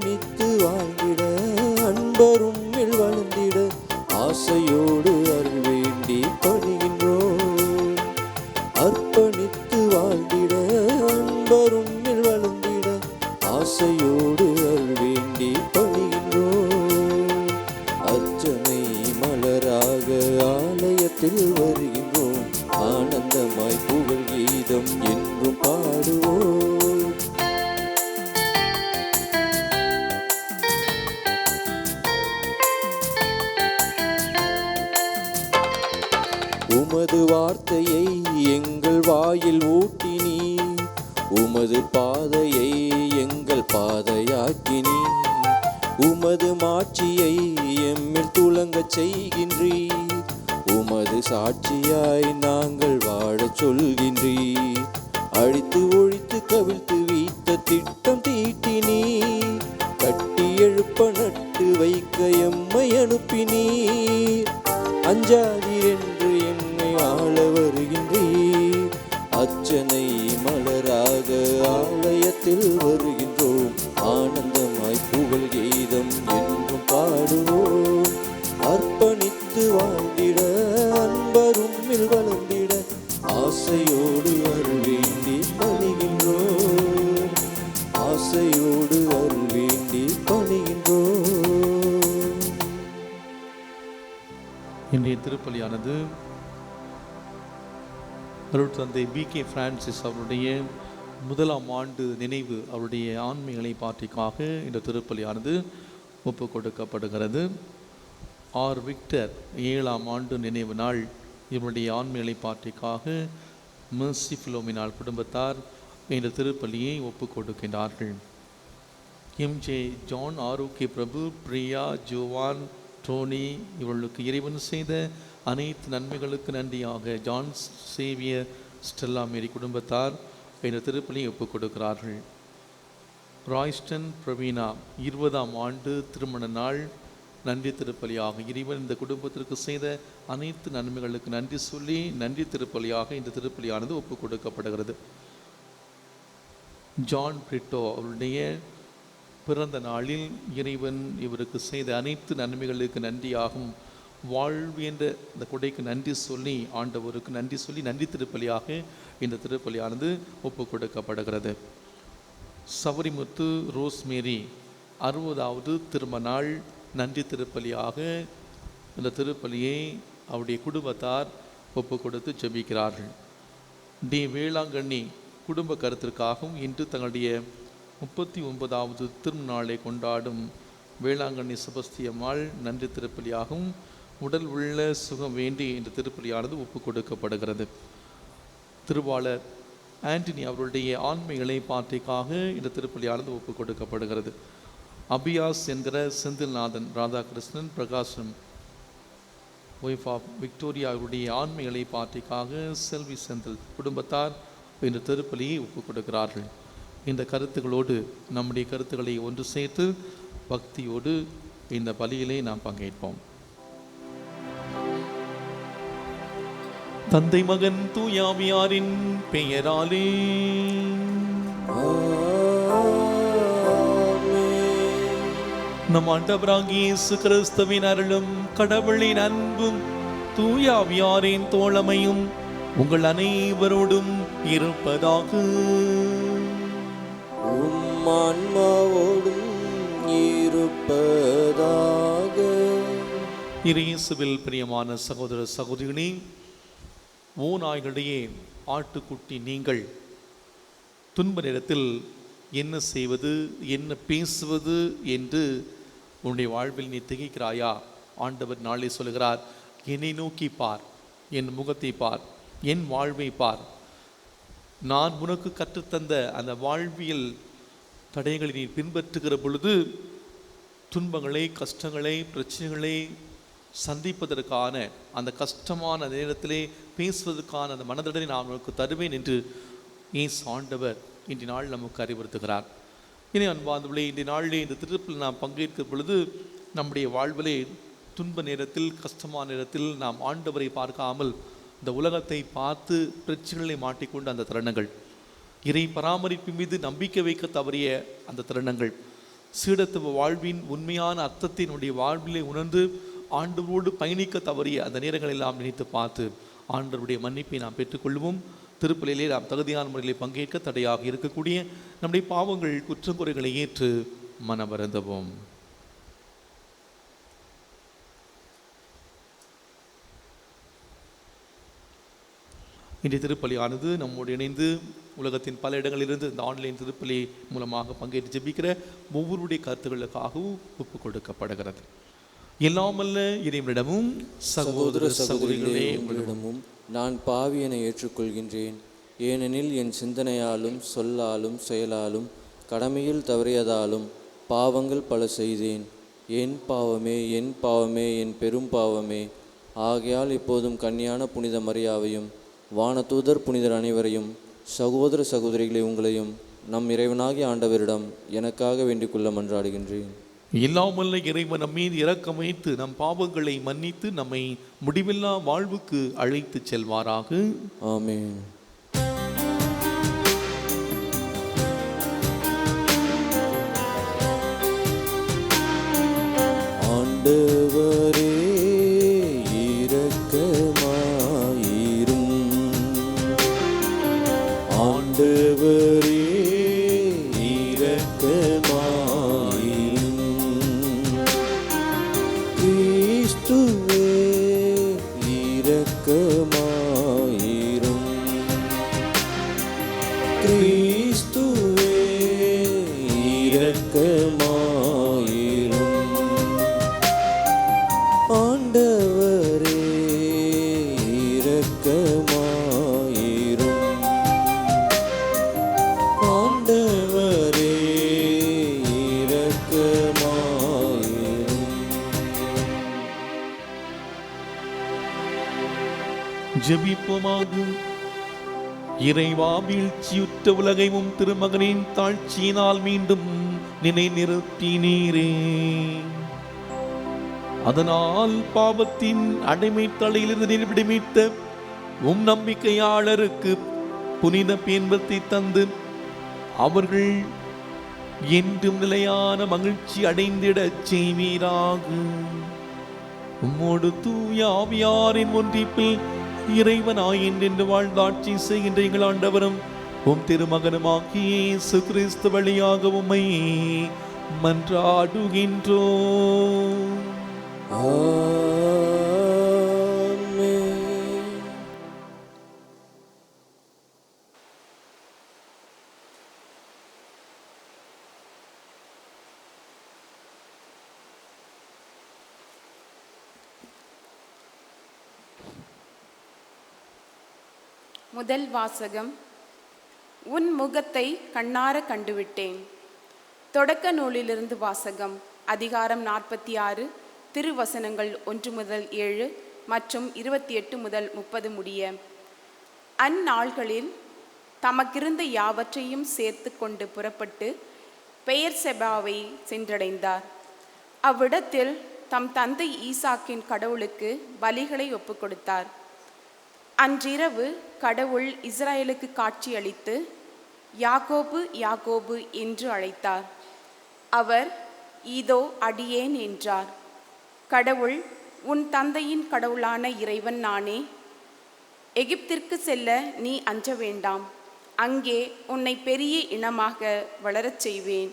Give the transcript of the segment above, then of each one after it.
அர்ப்பணித்து வாழ்ந்திட அன்பரும் வளர்ந்திட ஆசையோடு அருள் வேண்டி பணிகின்றோம். அர்ப்பணித்து வாழ்ந்திட அன்பரும் வளர்ந்திட ஆசையோடு அருள் வேண்டி பணிகின்றோம். அர்ச்சனை மலராக ஆலயத்தில் வருகின்றோம். ஆனந்தமாய் புகழ் கீதம் என்றும் பாடுவோம். உமது வார்த்தையை எங்கள் வாயில் ஊட்டினீ, உமது பாதையை எங்கள் பாதையாக்கினீ, உமது மாட்சியை எம்மில் துலங்கச் செய்கின்றீர், உமது சாட்சியாய் நாங்கள் வாழச் சொல்கின்றீர். அழித்து ஒழித்து கவிழ்த்து வீட்ட திட்டம் தீட்டினீர், கட்டி எழுப்ப நட்டு வைக்க எம்மை அனுப்பினீர். அஞ்சாதீர் என்று என்னை ஆள வருகின்றீர். அர்ச்சனை மலராக ஆலயத்தில் வருகின்றோம். ஆனந்தமாய் புகழ் கீதம் என்றும் பாடுவோம். அர்ப்பணித்து வாழ்ந்திட அன்பரும் வளர்ந்திட ஆசையோடு அருள் வேண்டி பணிகின்றோம். ஆசையோடு அருள் வேண்டி பணிகின்றோம். இன்றைய திருப்பலியானது அருட்தந்தை B.K. பிரான்சிஸ் அவருடைய 1ஆம் ஆண்டு நினைவு அவருடைய ஆன்மீக பாட்டிக்காக இந்த திருப்பலியானது ஒப்பு கொடுக்கப்படுகிறது. ஆர் விக்டர் 7ஆம் ஆண்டு நினைவு நாள் இவருடைய ஆன்மீக பாட்டிக்காக மெர்சி பிலோமினால் குடும்பத்தார் இந்த திருப்பலியை ஒப்பு கொடுக்கின்றார்கள். M.J. ஜான், ஆரோக்கிய பிரபு, பிரியா, ஜோவான், டோனி இவர்களுக்கு இறைவன் செய்த அனைத்து நன்மைகளுக்கு நன்றியாக ஜான் சேவியர் ஸ்டெல்லா மேரி குடும்பத்தார் இந்த திருப்பலியை ஒப்புக் கொடுக்கிறார்கள். ராய்ஸ்டன் பிரவீனா 20ஆம் ஆண்டு திருமண நாள் நன்றி திருப்பலியாக இறைவன் இந்த குடும்பத்திற்கு செய்த அனைத்து நன்மைகளுக்கு நன்றி சொல்லி நன்றி திருப்பலியாக இந்த திருப்பலியானது ஒப்புக் கொடுக்கப்படுகிறது. ஜான் பிரிட்டோ அவருடைய பிறந்த நாளில் இறைவன் இவருக்கு செய்த அனைத்து நன்மைகளுக்கு நன்றியாகும் வாழ்வு என்ற இந்த கொடைக்கு நன்றி சொல்லி ஆண்டவருக்கு நன்றி சொல்லி நன்றி திருப்பலியாக இந்த திருப்பலியானது ஒப்பு கொடுக்கப்படுகிறது. சவரிமுத்து ரோஸ்மேரி 60வது திருமண நாள் நன்றி திருப்பலியாக இந்த திருப்பலியை அவருடைய குடும்பத்தார் ஒப்பு கொடுத்து ஜெபிக்கிறார்கள். டி வேளாங்கண்ணி குடும்ப கருத்திற்காகவும் இன்று தங்களுடைய 39வது திருநாளை கொண்டாடும் வேளாங்கண்ணி செபஸ்தியம்மாள் நன்றி திருப்பலியாகவும் உடல் உள்ள சுகம் வேண்டி இந்த திருப்பலியானது ஒப்பு கொடுக்கப்படுகிறது. திருவாளர் ஆண்டனி அவருடைய ஆன்மீக பாட்டிக்காக இந்த திருப்பலியானது ஒப்பு கொடுக்கப்படுகிறது. அபியாஸ் என்கிற செந்தில்நாதன், ராதாகிருஷ்ணன், பிரகாசம் ஒய்ஃப் ஆஃப் விக்டோரியா அவருடைய ஆன்மீக பாட்டிக்காக செல்வி செந்தில் குடும்பத்தார் இந்த திருப்பலியை ஒப்பு கொடுக்கிறார்கள். இந்த கருத்துக்களோடு நம்முடைய கருத்துக்களை ஒன்று சேர்த்து பக்தியோடு இந்த பலியிலே நாம் பங்கேற்போம். தந்தை மகன் தூயாவியாரின் பெயராலே நம் ஆண்டவராகிய இயேசு கிறிஸ்துவின் அருளும் கடவுளின் அன்பும் தூயாவியாரின் தோழமையும் உங்கள் அனைவரோடும் இருப்பதாக. ஆன்மாவோடும் இருப்பதாக. இயேசுவில் பிரியமான சகோதர சகோதரிகளே, ஓநாய்களிடையே ஆட்டுக்குட்டி நீங்கள் துன்ப நேரத்தில் என்ன செய்வது, என்ன பேசுவது என்று உன்னுடைய வாழ்வில் நீ திகைக்கிறாயா? ஆண்டவர் நாளை சொல்கிறார், என்னை நோக்கி பார், என் முகத்தை பார், என் வாழ்வை பார். நான் உனக்கு கற்றுத்தந்த அந்த வாழ்வியல் தடைகளை நீ பின்பற்றுகிற பொழுது துன்பங்களை, கஷ்டங்களை, பிரச்சனைகளை சந்திப்பதற்கான அந்த கஷ்டமான நேரத்திலே பேசுவதற்கான அந்த மனதடனை நான் உனக்கு தருவேன் என்று இயேசு ஆண்டவர் இன்றைய நாள் நமக்கு அறிவுறுத்துகிறார். இனி அன்பார்ந்தவர்களே, இன்றைய நாளிலே இந்த திருப்பலில் நாம் பங்கேற்கிற பொழுது நம்முடைய வாழ்விலே துன்ப நேரத்தில், கஷ்டமான நேரத்தில் நாம் ஆண்டவரை பார்க்காமல் இந்த உலகத்தை பார்த்து பிரச்சனைகளை மாட்டிக்கொண்ட அந்த தருணங்கள், இறை பராமரிப்பு மீது நம்பிக்கை வைக்க தவறிய அந்த தருணங்கள், சீடத்துவ வாழ்வின் உண்மையான அர்த்தத்தினுடைய வாழ்விலே உணர்ந்து ஆண்டவரோடு பயணிக்க தவறிய அந்த நேரங்கள் எல்லாம் நினைத்து பார்த்து ஆண்டவருடைய மன்னிப்பை நாம் பெற்றுக்கொள்வோம். திருப்பலியிலே நாம் தகுதியான முறையிலே பங்கேற்க தடையாக இருக்கக்கூடிய நம்முடைய பாவங்கள் குற்றங்குறைகளை ஏற்று மனமருந்துவோம். இன்றைய திருப்பலியானது நம்மோடு இணைந்து உலகத்தின் பல இடங்களிலிருந்து இந்த ஆன்லைன் திருப்பலி மூலமாக பங்கேற்று ஜெபிக்கிற ஒவ்வொருடைய கருத்துக்களுக்காகவும் ஒப்புக் கொடுக்கப்படுகிறது. எல்லாமல்ல இறைவனிடமும் சகோதர சகோதரிகளே உங்களிடமும் நான் பாவியனை ஏற்றுக்கொள்கின்றேன். ஏனெனில் என் சிந்தனையாலும் சொல்லாலும் செயலாலும் கடமையில் தவறியதாலும் பாவங்கள் பல செய்தேன். என் பாவமே என் பாவமே என் பெரும் பாவமே. ஆகையால் இப்போதும் கன்னியான புனித மரியாவையும் வானதூதர் புனிதர் அனைவரையும் சகோதர சகோதரிகளை உங்களையும் நம் இறைவனாகிய ஆண்டவரிடம் எனக்காக வேண்டிக் கொள்ள மன்றாடுகின்றேன். எல்லாமல்ல இறைவன் நம் மீது இரக்கம் வைத்து நம் பாவங்களை மன்னித்து நம்மை முடிவில்லா வாழ்வுக்கு அழைத்து செல்வாராக. ஆமென். ஆண்டவரே இரக்கமாயிரும். ஆண்டவரே இரக்கமாயிரும். கிறிஸ்துவே இரக்கமாயிரும். கிறிஸ்துவே இரக்கமாயிரும். ஆண்டவரே இரக்கமாயிரும். ஆண்டவரே இரக்கமாயிரும். ஜெபிப்போமாக. இறைவா, வீழ்ச்சியுற்ற உலகையும் திருமகனின் தாழ்ச்சியினால் மீண்டும் நிலைநிறுத்தினீரே. அதனால் பாவத்தின் அடிமை தலையிலிருந்து விடுவித்த உம் நம்பிக்கையாளருக்கு புனித பேன்பத்தை தந்து அவர்கள் என்றும் நிலையான மகிழ்ச்சி அடைந்திடச் செய்வீராக. உம்மோடு தூய ஆவியாரின் ஒன்றிப்பில் இறைவனாயின் என்று வாழ்ந்தாட்சி செய்கின்ற எங்கள் ஆண்டவரும் உம் திருமகனுமாகிய இயேசு கிறிஸ்து வழியாக உம்மை மன்றாடுகின்றோம். ஆமென். முதல் வாசகம். உன் முகத்தை கண்ணார கண்டுவிட்டேன். தொடக்க நூலிலிருந்து வாசகம். அதிகாரம் 46, திருவசனங்கள் 1 முதல் 7 மற்றும் 28 முதல் 30 முடிய. அந்நாள்களில் தமக்கிருந்த யாவற்றையும் சேர்த்து கொண்டு புறப்பட்டு பெயர்செபாவை சென்றடைந்தார். அவ்விடத்தில் தம் தந்தை ஈசாக்கின் கடவுளுக்கு பலிகளை ஒப்புக் கொடுத்தார். அன்றிரவு கடவுள் இஸ்ரவேலுக்கு காட்சியளித்து யாக்கோபு யாக்கோபு என்று அழைத்தார். அவர் இதோ அடியேன் என்றார். கடவுள், உன் தந்தையின் கடவுளான இறைவன் நானே. எகிப்திற்கு செல்ல நீ அஞ்ச வேண்டாம். அங்கே உன்னை பெரிய இனமாக வளரச் செய்வேன்.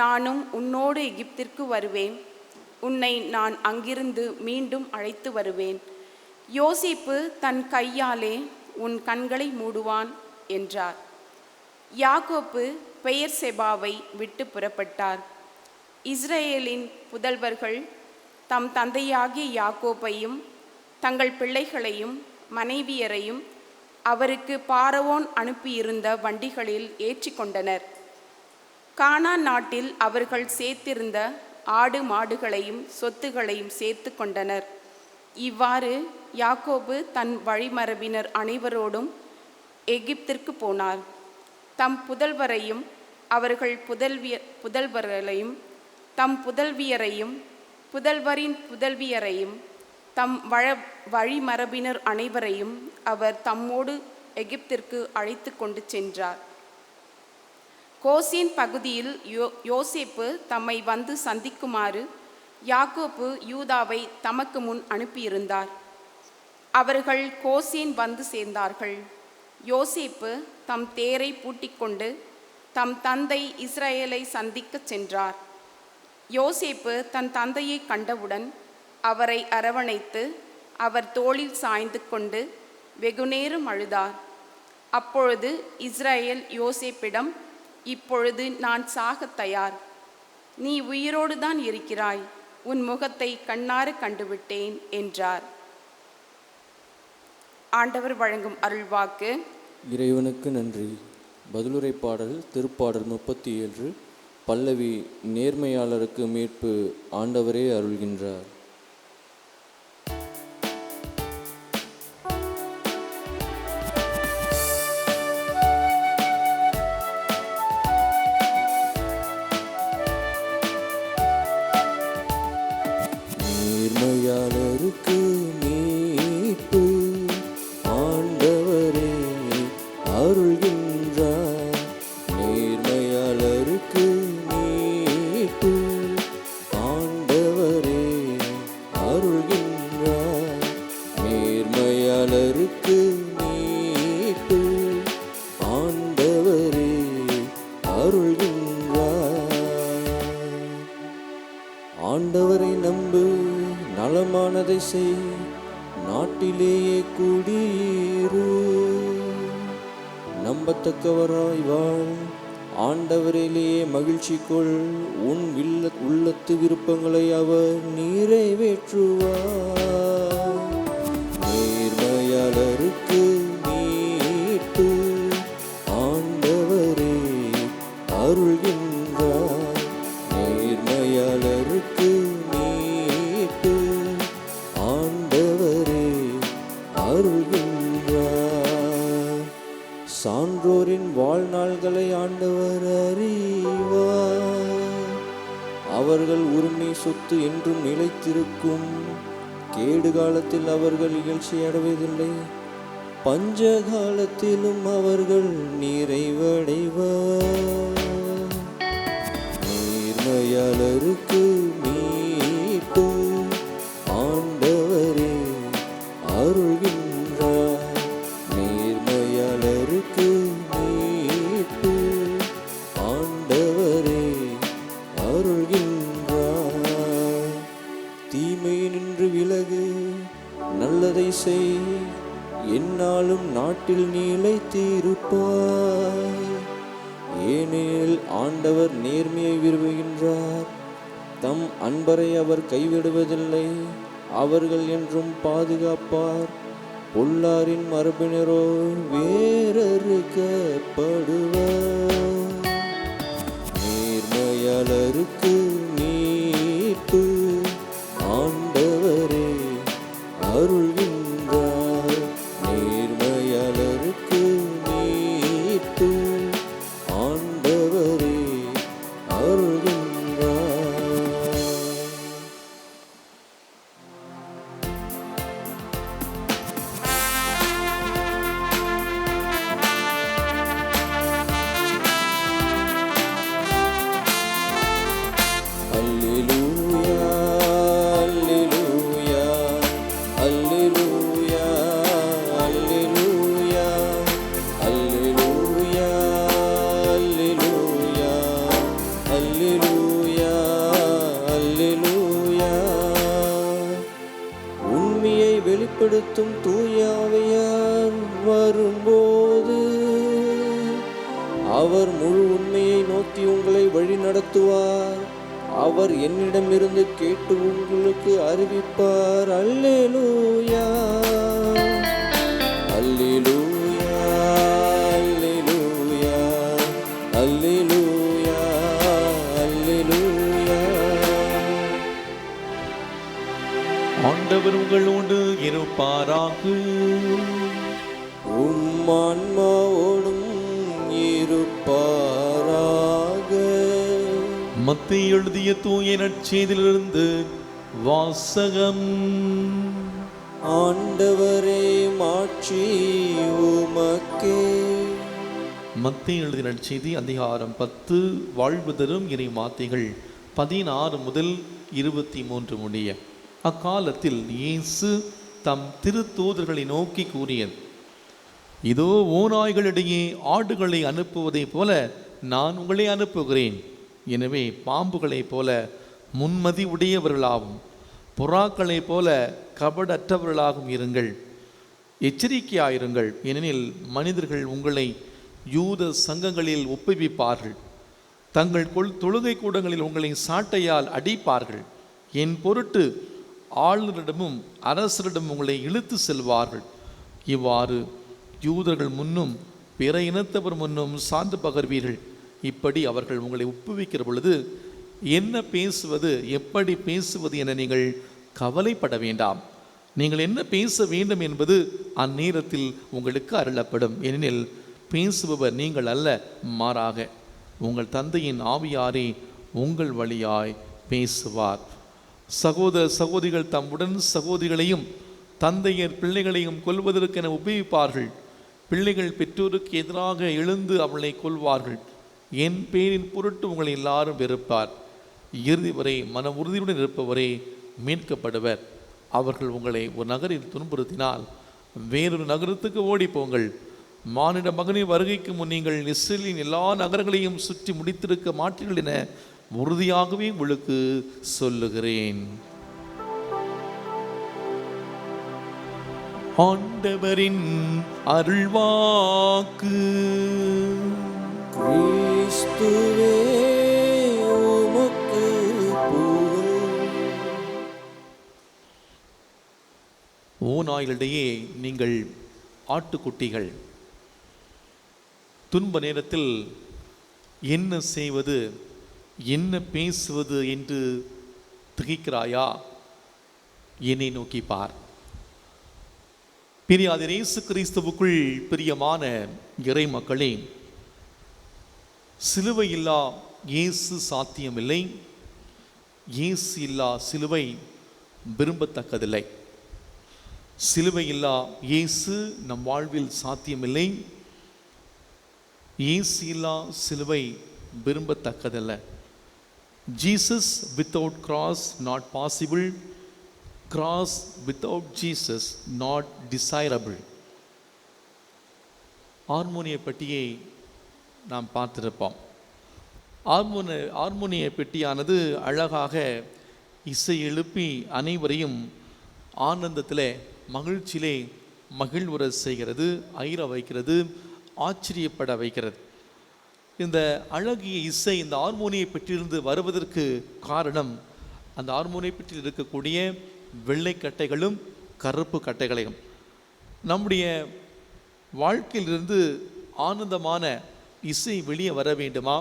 நானும் உன்னோடு எகிப்திற்கு வருவேன். உன்னை நான் அங்கிருந்து மீண்டும் அழைத்து வருவேன். யோசேப்பு தன் கையாலே உன் கண்களை மூடுவான் என்றார். யாக்கோப்பு பெயர்செபாவை விட்டு புறப்பட்டார். இஸ்ரவேலின் புதல்வர்கள் தம் தந்தையாகிய யாக்கோபையும் தங்கள் பிள்ளைகளையும் மனைவியரையும் அவருக்கு பார்வோன் அனுப்பியிருந்த வண்டிகளில் ஏற்றி கொண்டனர். கானான் நாட்டில் அவர்கள் சேர்த்திருந்த ஆடு மாடுகளையும் சொத்துகளையும் சேர்த்து கொண்டனர். இவ்வாறு யாக்கோபு தன் வழிமரபினர் அனைவரோடும் எகிப்திற்கு போனார். தம் புதல்வரையும் அவர்கள் புதல்வர்களையும் தம் புதல்வியரையும் புதல்வரின் புதல்வியரையும் தம் வழிமரபினர் அனைவரையும் அவர் தம்மோடு எகிப்திற்கு அழைத்து கொண்டு சென்றார். கோசேன் பகுதியில் யோசேப்பு தம்மை வந்து சந்திக்குமாறு யாக்கோப்பு யூதாவை தமக்கு முன் அனுப்பியிருந்தார். அவர்கள் கோசேன் வந்து சேர்ந்தார்கள். யோசேப்பு தம் தேரை பூட்டிக்கொண்டு தம் தந்தை இஸ்ரவேலை சந்திக்கச் சென்றார். யோசேப்பு தன் தந்தையை கண்டவுடன் அவரை அரவணைத்து அவர் தோளில் சாய்ந்து கொண்டு வெகுநேரம் அழுதார். அப்பொழுது இஸ்ரவேல் யோசேப்பிடம், இப்பொழுது நான் சாகத் தயார். நீ உயிரோடு தான் இருக்கிறாய். உன் முகத்தை கண்ணார கண்டுவிட்டேன் என்றார். ஆண்டவர் வழங்கும் அருள்வாக்கு. இறைவனுக்கு நன்றி. பதிலுரை பாடல் திருப்பாடல் 37. பல்லவி நேர்மையாளருக்கு மீட்பு ஆண்டவரே அருள்கின்றார். நேர்மையாளருக்கு மீட்பு ஆண்டவரே அருள்கின்றார். நேர்மையாளருக்கு மீட்பு ஆண்டவரே அருள்கின்றார். நேர்மையாளருக்கு மீட்பு ஆண்டவரே அருள்கின்றார். ஆண்டவரை நம்பு, நலமானதை செய், நாட்டிலேயே குடியிரு. நம்பத்தக்கவராய் வாழ், ஆண்டவரிலேயே மகிழ்ச்சி கொள். உன் உள்ளத்து விருப்பங்களை அவர் நிறைவேற்றுவார். நேர்மையாளருக்கு மீட்பு ஆண்டவரே அருள்கின்றார். நேர்மையாளருக்கு மீட்பு ஆண்டவரே அருள்கின்றார். சான்றோரின் வாழ்நாள்களை ஆண்டவர் அறிவார். அவர்கள் உரிமை சொத்து என்றும் நிலைத்திருக்கும். கேடு காலத்தில் அவர்கள் இகழ்ச்சி அடைவதில்லை, பஞ்ச காலத்திலும் அவர்கள் நிறைவடைவார். நேர்மையாளருக்கு மீட்பு ஆண்டவரே அருள்கின்றார். நேர்மையாளருக்கு மீட்பு ஆண்டவரே அருள்கின்றார். தீமை நின்று விலகு, நல்லதை செய், எந்நாளும் நாட்டில் நிலைத்திருப்பாய். ஏனெனில் ஆண்டவர் நேர்மையை விரும்புகின்றார். தம் அன்பரை அவர் கைவிடுவதில்லை. அவர்கள் என்றும் பாதுகாப்பார். பொல்லாரின் மரபினரோ வேறறுக்கப்படுவார். நேர்மையாளருக்கு மீட்பு ஆண்டவரே அருள்கின்றார். நேர்மையாளருக்கு மீட்பு ஆண்டவரே அருள்கின்றார். அல்லேலூயா அல்லேலூயா அல்லேலூயா அல்லேலூயா அல்லேலூயா அல்லேலூயா அல்லேலூயா அல்லேலூயா. உண்மையை வெளிப்படுத்தும் தூய ஆவியார் வரும்போது அவர் முழு உண்மையை நோக்கி உங்களை வழி நடத்துவார். அவர் என்னிடமிருந்து கேட்டு உங்களுக்கு அறிவிப்பார். அல்லேலூயா அல்லேலூயா அல்லேலூயா அல்லேலூயா அல்லேலூயா. ஆண்டவர் உங்களோடு இருப்பாராக. உம் ஆன்மாவோடும் இருப்பாராக. மத்தேயு எழுதிய தூய நற்செய்தியிலிருந்து வாசகம். ஆண்டவரே மாட்சி உமக்கே. மத்தேயு எழுதின நற்செய்தி அதிகாரம் 10 வாழ்வு தரும் இறை வார்த்தைகள் 16 முதல் 23 முடிய. அக்காலத்தில் இயேசு தம் திருத்தூதர்களை நோக்கி கூறியது, இதோ ஓநாய்களிடையே ஆடுகளை அனுப்புவதைப் போல நான் உங்களை அனுப்புகிறேன். எனவே பாம்புகளைப் போல முன்மதி உடையவர்களாகவும் புறாக்களைப் போல கபடற்றவர்களாகவும் இருங்கள். எச்சரிக்கையாயிருங்கள், ஏனெனில் மனிதர்கள் உங்களை யூத சங்கங்களில் ஒப்புவிப்பார்கள். தங்கள் தொழுகை கூடங்களில் உங்களை சாட்டையால் அடிப்பார்கள். என் பொருட்டு ஆளுநரிடமும் அரசரிடம் உங்களை இழுத்து செல்வார்கள். இவ்வாறு யூதர்கள் முன்னும் பிற இனத்தவர் முன்னும் சான்று பகர்வீர்கள். இப்படி அவர்கள் உங்களை ஒப்புவிக்கிற பொழுது என்ன பேசுவது, எப்படி பேசுவது என நீங்கள் கவலைப்பட வேண்டாம். நீங்கள் என்ன பேச வேண்டும் என்பது அந்நேரத்தில் உங்களுக்கு அருளப்படும். ஏனெனில் பேசுபவர் நீங்கள் அல்ல, மாறாக உங்கள் தந்தையின் ஆவியாரே உங்கள் வழியாய் பேசுவார். சகோதர சகோதரிகள் தம்முடன் சகோதரிகளையும் தந்தையர் பிள்ளைகளையும் கொல்வதற்கென உபயோகிப்பார்கள். பிள்ளைகள் பெற்றோருக்கு எதிராக எழுந்து அவளை கொல்வார்கள். என் பேரின் பொருட்டு உங்களை எல்லாரும் வெறுப்பார். இறுதி வரை மன உறுதியுடன் இருப்பவரே மீட்கப்படுவர். அவர்கள் உங்களை ஒரு நகரில் துன்புறுத்தினால் வேறொரு நகரத்துக்கு ஓடிப்போங்கள். மானிட மகனின் வருகைக்கு முன் நீங்கள் இஸ்ரேலின் எல்லா நகரங்களையும் சுற்றி முடித்திருக்க மாட்டீர்கள் என உறுதியாகவே உங்களுக்கு சொல்லுகிறேன். ஆண்டவரின் அருள்வாக்கு. கிறிஸ்துவே உமக்கு புகழ். ஓநாய்களிடையே நீங்கள் ஆட்டுக்குட்டிகள். துன்ப நேரத்தில் என்ன செய்வது, என்ன பேசுவது என்று திகைக்கிறாயா? என்னை நோக்கி பார். பிரியாத இயேசு கிறிஸ்துவுக்குள் பிரியமான இறை மக்களே, சிலுவை இல்லா இயேசு சாத்தியமில்லை. இயேசு இல்லா சிலுவை விரும்பத்தக்கதில்லை. சிலுவை இல்லா இயேசு நம் வாழ்வில் சாத்தியமில்லை. இயேசு இல்லா சிலுவை விரும்பத்தக்கதல்ல. Jesus without cross not possible. Cross without Jesus not desirable. ஹார்மோனிய பெட்டியை நாம் பார்த்திருப்போம். ஹார்மோனிய பெட்டியானது அழகாக இசை எழுப்பி அனைவரையும் ஆனந்தத்திலே மகிழ்ச்சியிலே மகிழ்வுற செய்கிறது, ஐர வைக்கிறது, ஆச்சரியப்பட வைக்கிறது. இந்த அழகிய இசை இந்த ஹார்மோனியை பெற்றிருந்து வருவதற்கு காரணம் அந்த ஹார்மோனியை பெற்றில் இருக்கக்கூடிய வெள்ளை கட்டைகளும் கருப்பு கட்டைகளையும். நம்முடைய வாழ்க்கையிலிருந்து ஆனந்தமான இசை வெளியே வர வேண்டுமா,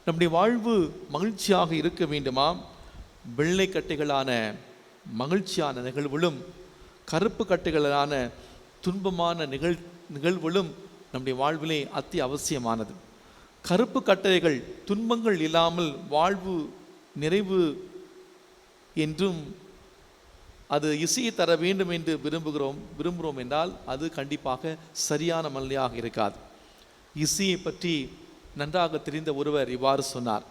நம்முடைய வாழ்வு மகிழ்ச்சியாக இருக்க வேண்டுமா, வெள்ளை கட்டைகளான மகிழ்ச்சியான நிகழ்வுகளும் கருப்பு கட்டைகளான துன்பமான நிகழ்வுகளும் நம்முடைய வாழ்விலே அத்தி அவசியமானது. கருப்பு கட்டைகள் துன்பங்கள் இல்லாமல் வாழ்வு நிறைவு என்றும் அது இசையை தர வேண்டும் என்று விரும்புகிறோம் என்றால் அது கண்டிப்பாக சரியான மல்லியாக இருக்காது. இசையை பற்றி நன்றாக தெரிந்த ஒருவர் இவ்வாறு சொன்னார்,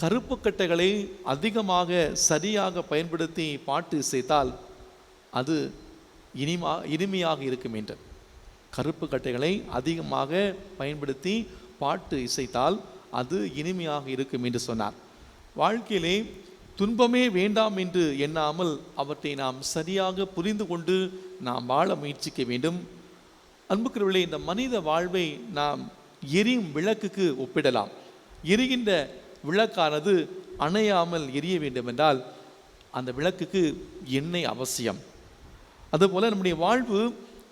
கருப்பு கட்டைகளை அதிகமாக சரியாக பயன்படுத்தி பாட்டு இசைத்தால் அது இனிமையாக இருக்கும் என்று. கருப்பு கட்டைகளை அதிகமாக பயன்படுத்தி பாட்டு இசைத்தால் அது இனிமையாக இருக்கும் என்று சொன்னார். வாழ்க்கையிலே துன்பமே வேண்டாம் என்று எண்ணாமல் அவற்றை நாம் சரியாக புரிந்து கொண்டு நாம் வாழ முயற்சிக்க வேண்டும். அன்புக்குரியவர்களே, இந்த மனித வாழ்வை நாம் எரியும் விளக்குக்கு ஒப்பிடலாம். எரிகின்ற விளக்கானது அணையாமல் எரிய வேண்டும் என்றால் அந்த விளக்குக்கு எண்ணெய் அவசியம். அதுபோல நம்முடைய வாழ்வு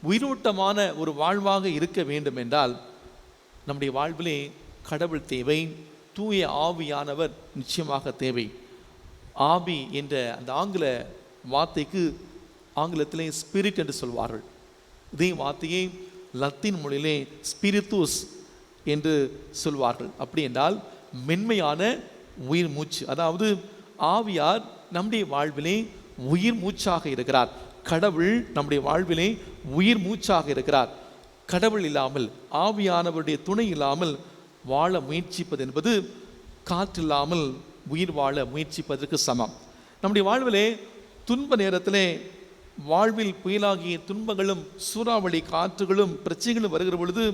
உயிரோட்டமான ஒரு வாழ்வாக இருக்க வேண்டும் என்றால் நம்முடைய வாழ்விலே கடவுள் தேவை, தூய ஆவியானவர் நிச்சயமாக தேவை. ஆவி என்ற அந்த ஆங்கில வார்த்தைக்கு ஆங்கிலத்திலே ஸ்பிரிட் என்று சொல்வார்கள். இதே வார்த்தையை லத்தீன் மொழியிலே ஸ்பிரித்துஸ் என்று சொல்வார்கள். அப்படி என்றால் மென்மையான உயிர் மூச்சு. அதாவது ஆவியார் நம்முடைய வாழ்விலே உயிர் மூச்சாக இருக்கிறார். கடவுள் நம்முடைய வாழ்விலே உயிர் மூச்சாக இருக்கிறார். கடவுள் இல்லாமல், ஆவியானவருடைய துணை இல்லாமல் வாழ முயற்சிப்பது என்பது காற்றில்லாமல் உயிர் வாழ முயற்சிப்பதற்கு சமம். நம்முடைய வாழ்விலே துன்ப நேரத்திலே, வாழ்வில் புயலாகிய துன்பங்களும் சூறாவளி காற்றுகளும் பிரச்சனைகளும் வருகிற பொழுது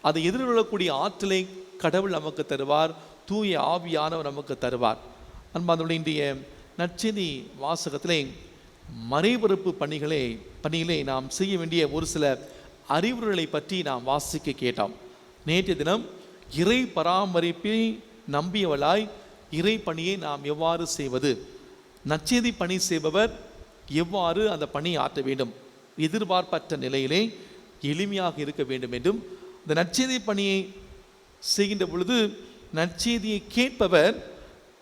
அதை எதிர்கொள்ளக்கூடிய ஆற்றலை கடவுள் நமக்கு தருவார், தூய ஆவியானவர் நமக்கு தருவார். அன்பார்ந்தவர்களே, இன்றைய நற்செய்தி வாசகத்திலே மறைபரப்பு பணிகளை நாம் செய்ய வேண்டிய ஒரு சில அறிவுரைகளை பற்றி நாம் வாசிக்க கேட்டோம். நேற்றைய தினம் இறை பராமரிப்பை நம்பியவளாய் இறை பணியை நாம் எவ்வாறு செய்வது, நற்செய்தி பணி செய்பவர் எவ்வாறு அந்த பணி ஆற்ற வேண்டும், எதிர்பார்ப்பற்ற நிலையிலே எளிமையாக இருக்க வேண்டும் என்றும், இந்த நற்செய்தி பணியை செய்கின்ற பொழுது நற்செய்தியை கேட்பவர்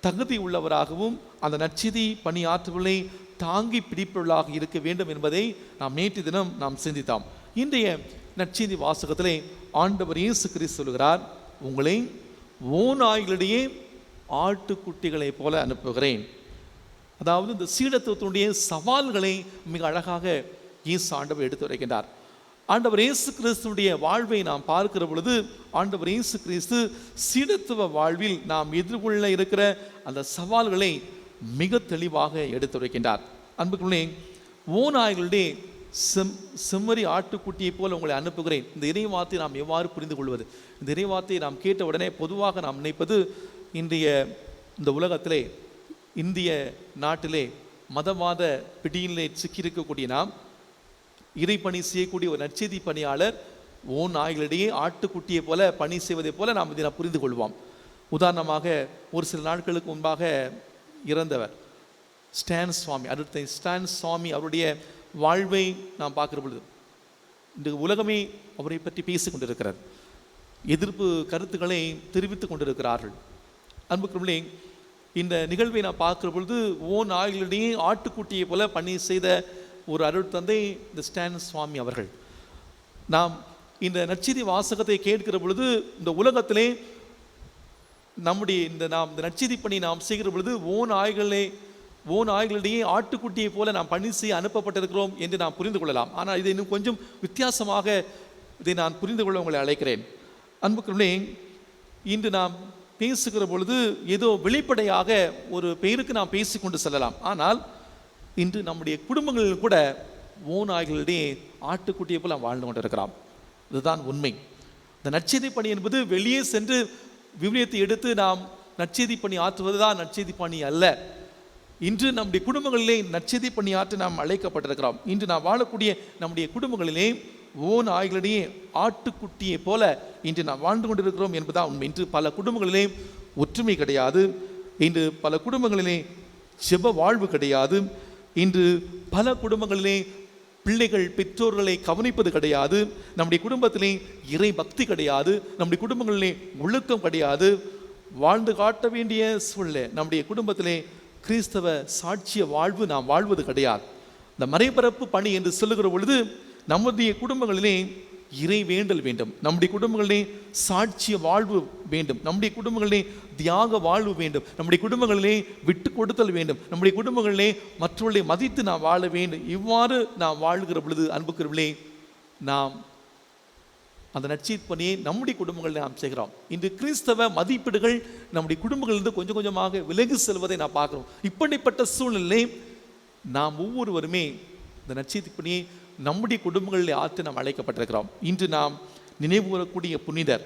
தகுதி உள்ளவராகவும் அந்த நற்செய்தி பணி ஆற்றுவதை தாங்கி பிடிப்பவர்களாக இருக்க வேண்டும் என்பதை நாம் நேற்று தினம் நாம் சிந்தித்தோம். இன்றைய நற்செய்தி வாசகத்திலே ஆண்டவர் இயேசு கிறிஸ்து சொல்கிறார், உங்களை ஓநாய்களிடையே ஆட்டுக்குட்டிகளைப் போல அனுப்புகிறேன். அதாவது இந்த சீடத்துவத்தினுடைய சவால்களை மிக அழகாக இயேசு ஆண்டவர் எடுத்துரைக்கின்றார். ஆண்டவர் இயேசு கிறிஸ்துடைய வாழ்வை நாம் பார்க்கிற பொழுது ஆண்டவர் இயேசு கிறிஸ்து சீடத்துவ வாழ்வில் நாம் எதிர்கொள்ள இருக்கிற அந்த சவால்களை மிக தெளிவாக எடுத்துரைக்கின்றார். அன்புக்குள்ளே, ஓநாய்களுடைய செம்மறி ஆட்டுக்குட்டியை போல உங்களை அனுப்புகிறேன். இந்த இறைவார்த்தையை நாம் எவ்வாறு புரிந்து கொள்வது? இந்த இறைவார்த்தையை நாம் கேட்ட உடனே பொதுவாக நாம் நினைப்பது, இன்றைய இந்த உலகத்திலே, இந்திய நாட்டிலே மதவாத பிடியிலே சிக்கியிருக்கக்கூடிய நாம் இறைப்பணி செய்யக்கூடிய ஒரு நற்செய்தி பணியாளர் ஓநாய்களிடையே ஆட்டுக்குட்டியை போல பணி செய்வதை போல நாம் இதை புரிந்து கொள்வோம். உதாரணமாக, ஒரு சில நாட்களுக்கு முன்பாக இறந்தவர் ஸ்டான் சுவாமி, அடுத்த ஸ்டான் சுவாமி அவருடைய வாழ்வை நாம் பார்க்கிற பொழுது இந்த உலகமே அவரை பற்றி பேசிக் கொண்டிருக்கிறார், எதிர்ப்பு கருத்துக்களை தெரிவித்துக் கொண்டிருக்கிறார்கள். அன்புக்குள்ளே, இந்த நிகழ்வை நான் பார்க்கிற பொழுது ஓநாய்களிடையே ஆட்டுக்குட்டியை போல பணி செய்த ஒரு அருள் தந்தை இந்த ஸ்டான் சுவாமி அவர்கள். நாம் இந்த நற்செய்தி வாசகத்தை கேட்கிற பொழுது இந்த உலகத்திலே நம்முடைய இந்த நற்செய்தி பணி நாம் செய்கிற பொழுது ஓநாய்களிடையே ஆட்டுக்குட்டியை போல நாம் பணி செய்ய அனுப்பப்பட்டிருக்கிறோம் என்று நாம் புரிந்து கொள்ளலாம். ஆனால் இதை இன்னும் கொஞ்சம் வித்தியாசமாக இதை நான் புரிந்து கொள்ள உங்களை அழைக்கிறேன். அன்புக்குள்ளே, இன்று நாம் பேசுகிற பொழுது ஏதோ வெளிப்படையாக ஒரு பெயருக்கு நாம் பேசிக்கொண்டு செல்லலாம். ஆனால் இன்று நம்முடைய குடும்பங்களில் கூட ஓநாய்களிடையே ஆட்டுக்குட்டியை போல வாழ்ந்து கொண்டிருக்கிறோம். இதுதான் உண்மை. இந்த நற்செய்தி பணி என்பது வெளியே சென்று விவிலியத்தை எடுத்து நாம் நற்செய்தி பணி ஆற்றுவதுதான் நற்செய்தி பணி அல்ல. இன்று நம்முடைய குடும்பங்களிலே நற்செய்தி பணி ஆற்ற நாம் அழைக்கப்பட்டிருக்கிறோம். இன்று நாம் வாழக்கூடிய நம்முடைய குடும்பங்களிலே ஓநாய்களிடையே ஆட்டுக்குட்டியை போல இன்று நாம் வாழ்ந்து கொண்டிருக்கிறோம் என்பதுதான் உண்மை. இன்று பல குடும்பங்களிலே ஒற்றுமை கிடையாது. இன்று பல குடும்பங்களிலே ஜெப வாழ்வு கிடையாது. இன்று பல குடும்பங்களிலே பிள்ளைகள் பெற்றோர்களை கவனிப்பது கிடையாது. நம்முடைய குடும்பத்திலே இறை பக்தி கிடையாது. நம்முடைய குடும்பங்களிலே ஒழுக்கம் கிடையாது. வாழ்ந்து காட்ட வேண்டிய சூழ்நிலை நம்முடைய குடும்பத்திலே கிறிஸ்தவ சாட்சிய வாழ்வு நாம் வாழ்வது கிடையாது. இந்த மறைபரப்பு பணி என்று சொல்லுகிற பொழுது நம்முடைய குடும்பங்களிலே இறை வேண்டல் வேண்டும், நம்முடைய குடும்பங்களிலே சாட்சிய வாழ்வு வேண்டும், நம்முடைய குடும்பங்களிலே தியாக வாழ்வு வேண்டும், நம்முடைய குடும்பங்களிலே விட்டு கொடுத்தல் வேண்டும், நம்முடைய குடும்பங்களிலே மற்றவர்களை மதித்து நாம் வாழ வேண்டும். இவ்வாறு நாம் வாழ்கிற பொழுது அன்புக்குரியவர்களே, நாம் அந்த நற்செய்தி பணியை நம்முடைய குடும்பங்களில் நாம் செய்கிறோம். இன்று கிறிஸ்தவ மதிப்பீடுகள் நம்முடைய குடும்பங்களிலிருந்து கொஞ்சம் கொஞ்சமாக விலகி செல்வதை நாம் பார்க்கிறோம். இப்படிப்பட்ட சூழ்நிலை நாம் ஒவ்வொருவருமே இந்த நற்செய்தி பணியை நம்முடைய குடும்பங்களில் ஆற்ற நாம் அழைக்கப்பட்டிருக்கிறோம். இன்று நாம் நினைவு கூறக்கூடிய புனிதர்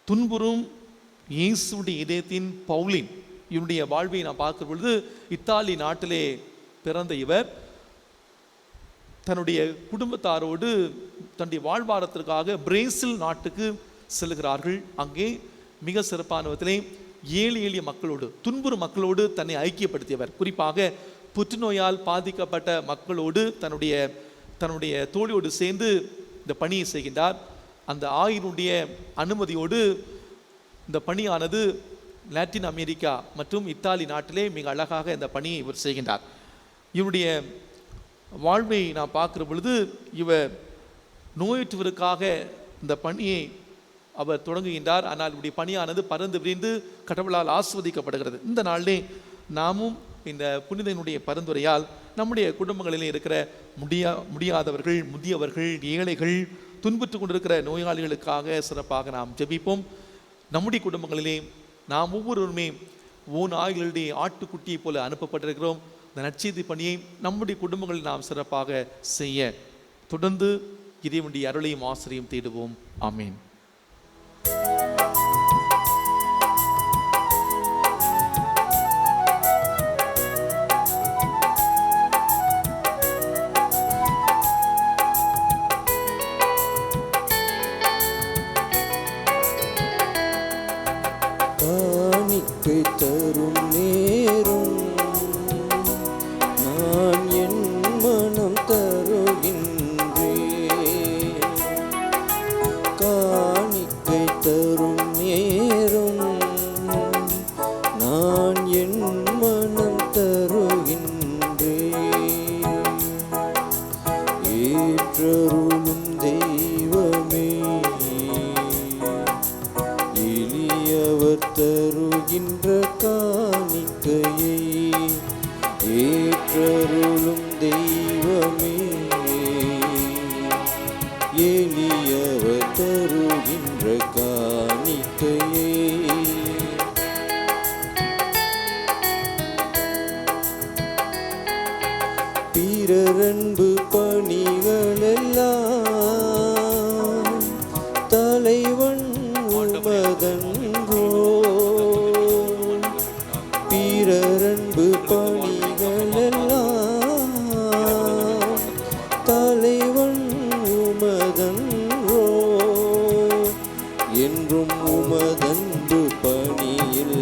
துன்புறும் இயேசுடைய இதயத்தின் பவுலின், இவருடைய வாழ்வை நாம் பார்க்கிற பொழுது இத்தாலி நாட்டிலே பிறந்த இவர் தன்னுடைய குடும்பத்தாரோடு தன்னுடைய வாழ்வாரத்திற்காக பிரேசில் நாட்டுக்கு செல்கிறார்கள். அங்கே மிக சிறப்பான விதத்திலே ஏழை எளிய மக்களோடு, துன்புறும் மக்களோடு தன்னை ஐக்கியப்படுத்தியவர். குறிப்பாக புற்றுநோயால் பாதிக்கப்பட்ட மக்களோடு தன்னுடைய தோழியோடு சேர்ந்து இந்த பணியை செய்கின்றார். அந்த ஆயருடைய அனுமதியோடு இந்த பணியானது லாட்டின் அமெரிக்கா மற்றும் இத்தாலி நாட்டிலே மிக அழகாக இந்த பணியை இவர் செய்கின்றார். இவருடைய வாழ்வை நாம் பார்க்கிற பொழுது இவர் நோயுற்றவருக்காக இந்த பணியை அவர் தொடங்குகின்றார். ஆனால் இவருடைய பணியானது பறந்து விரிந்து கடவுளால் ஆஸ்வதிக்கப்படுகிறது. இந்த நாளிலே நாமும் இந்த புனிதனுடைய பரிந்துரையால் நம்முடைய குடும்பங்களிலே இருக்கிற முடியாதவர்கள், முதியவர்கள், ஏழைகள், துன்புற்று கொண்டிருக்கிற நோயாளிகளுக்காக சிறப்பாக நாம் ஜெபிப்போம். நம்முடைய குடும்பங்களிலே நாம் ஒவ்வொருவருமே ஆய்களுடைய ஆட்டுக்குட்டியை போல அனுப்பப்பட்டிருக்கிறோம். இந்த நற்செய்தி பணியை நம்முடைய குடும்பங்களில் நாம் சிறப்பாக செய்ய தொடர்ந்து இறைவனுடைய அருளையும் ஆசிரியம் தேடுவோம். ஆமீன். காணிக்கை தரும் நேரும் நான் என் மனம் தருகின்றேன். காணிக்கை தரும் நேரும் நான் என் மனம் தருகின்றேன். ஏற்றருளும் தெய்வமே, எளியவர் தருகின்ற காணிக்கையை ஏற்றருளும் தெய்வமே, எளியவர் தருகின்ற காணிக்கையை. பிறரன்பு பணிகளெல்லாம் தலைவன் உமதன்றோ. பிறரன்பு பணிகளெல்லாம் தலைவன் உமதன்றோ. என்றும் உமதன்பு பணியில்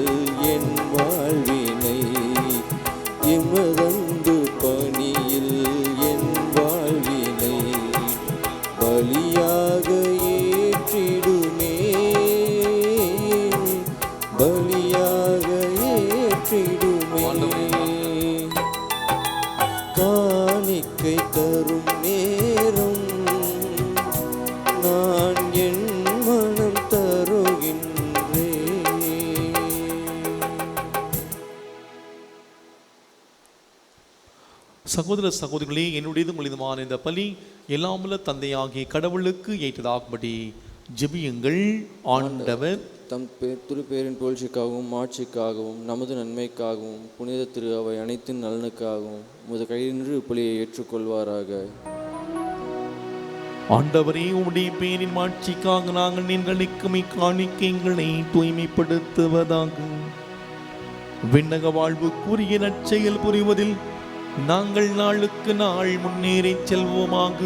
என் வாழ்வினை, எமதன்பு பணியில் என் வாழ்வினை பலியாக ஏற்றிடுமே, பலியாக ஏற்றிடுமே. காணிக்கை தரும் நேரம் நான் என் மனம் தருகின்றேன். சகோதர சகோதரிகளே, என்னுடையது உங்களிதுமான இந்த பலி எல்லாமுள்ள தந்தையாகிய கடவுளுக்கு ஏற்றதாகும்படி ஜெபியுங்கள். ஆண்டவர் தம் திருப்பேரின் புகழ்ச்சிக்காகவும் ஆட்சிக்காகவும் நமது நன்மைக்காகவும் புனித திரு அவை அனைத்தின் நலனுக்காகவும் உமது கையின்று இப்பலியை ஏற்றுக்கொள்வாராக. ஆண்டவரே, உம்முடைய பேரின் மாட்சிக்காக நாங்கள் நின்றளிக்கும் இக்காணிக்கைகளை தூய்மைப்படுத்துவதாகும். விண்ணக வாழ்வுக்குரிய நற்செயல் புரிவதில் நாங்கள் நாளுக்கு நாள் முன்னேறி செல்வோமாக.